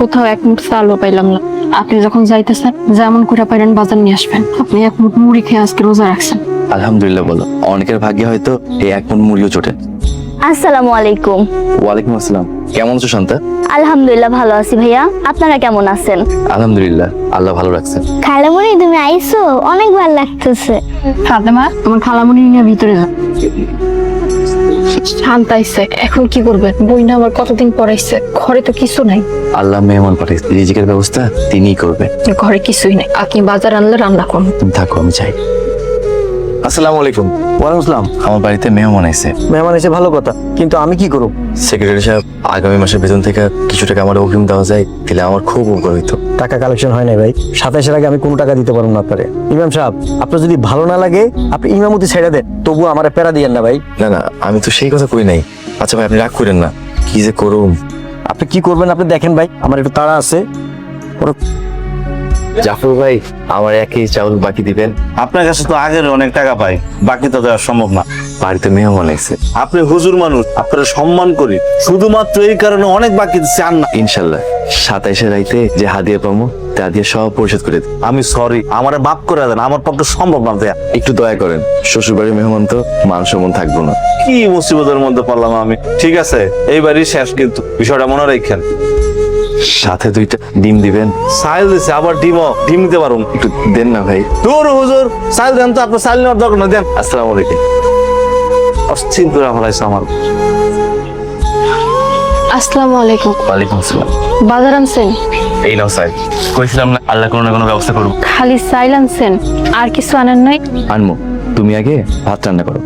কোথাও এক মুঠ চালও পাইলাম না। আপনি যখন যাইতেছেন যেমন করে পাইলেন বাজার নিয়ে আসবেন। আপনি এক মুঠ মুড়ি খেয়ে আজকে রোজা রাখছেন। আলহামদুলিল্লাহ বলো, অনেকের ভাগ্যে হয়তো এই এক মন মুড়িও জোটে। আসসালামু আলাইকুম। ওয়ালাইকুম আসসালাম। কেমন আছো শান্তা? আলহামদুলিল্লাহ ভালো আছি ভাইয়া, আপনারা কেমন আছেন? আলহামদুলিল্লাহ, আল্লাহ ভালো রাখছেন। খালামণি তুমি আইছো, অনেক ভালো লাগতেছে। ফাতেমা, আমার খালামণি নিয়ে ভিতরে যাও। শান্ত আইছে, এখন কি করবেন? বই না আমার কতদিন পড়াইছে, ঘরে তো কিছু নাই। আল্লাহ মেহমান পাঠিয়েছে, রিজিকের ব্যবস্থা তিনিই করবেন। ঘরে কিছুই নাই, আপনি বাজার আনলে রান্না করুন। তুমি থাকো, আমি চাই। আসসালামু আলাইকুম। ওয়ালাইকুম আসসালাম। আমার বাড়িতে মেহমান আইছে। মেহমান এসে ভালো কথা, কিন্তু আমি কি করব? সেক্রেটারি সাহেব, আগামী মাসের বেতন থেকে কিছু টাকা আমার অগ্রিম দেওয়া যায়, দিলে আমার খুব উপকার হইতো। টাকা কালেকশন হয় না ভাই, 27-এর আগে আমি কোনো টাকা দিতে পারবো না আপনারে। ইমাম সাহেব, আপনার যদি ভালো না লাগে আপনি ইমামতি ছেড়ে দেন, তবু আমার প্যারা দিয়েন না ভাই। না না, আমি তো সেই কথা কই নাই। আচ্ছা ভাই, আপনি রাগ করেন না। কি যে করুম। আপনি কি করবেন আপনি দেখেন ভাই, আমার একটু তাড়া আছে। জাফর ভাই, আমার একই চাউল বাকি দিবেন। আপনার কাছে তো আগের অনেক টাকা পাই, বাকি তো দেওয়া সম্ভব না। বাড়িতে মেহমান আইছে। আপনি হুজুর মানুষ, আপনারা সম্মান করি, শুধুমাত্র এই কারণে অনেক বাকি চান না। ইনশাল্লাহ 27-এর রাইতে যে হাদিয়া পাবো তা দিয়ে সব পরিশোধ করে দিন। আমি সরি, আমার মাফ করে দেন, আমার পক্ষে সম্ভব না দেয়া। একটু দয়া করেন, শ্বশুর বাড়ির মেহমান তো মান সম্মান থাকবো না। কি মুসিবতের মধ্যে পড়লাম আমি। ঠিক আছে, এইবারই শেষ, কিন্তু বিষয়টা মনে রাখেন। সাথে 2টা ডিম দিবেন। সাইল দিছে, আবার ডিম দিতে পারুন। একটু দেন না ভাই। দূর হুজুর, সাইল দেন তো, আপনার সাইল নেওয়ার দরকার না, দেন। আসসালামু আলাইকুম। অস্থির করে ফেলাইছে আমার। আসসালামু আলাইকুম। ওয়ালাইকুম আসসালাম। বাজার আনছেন? এই নাও সাহেব, কইছিলাম না আল্লাহ কোনো না কোনো ব্যবস্থা করুন। খালি চাইল আনছেন, আর কিছু আনেন নাই? আনমো, তুমি আগে ভাত রান্না করো।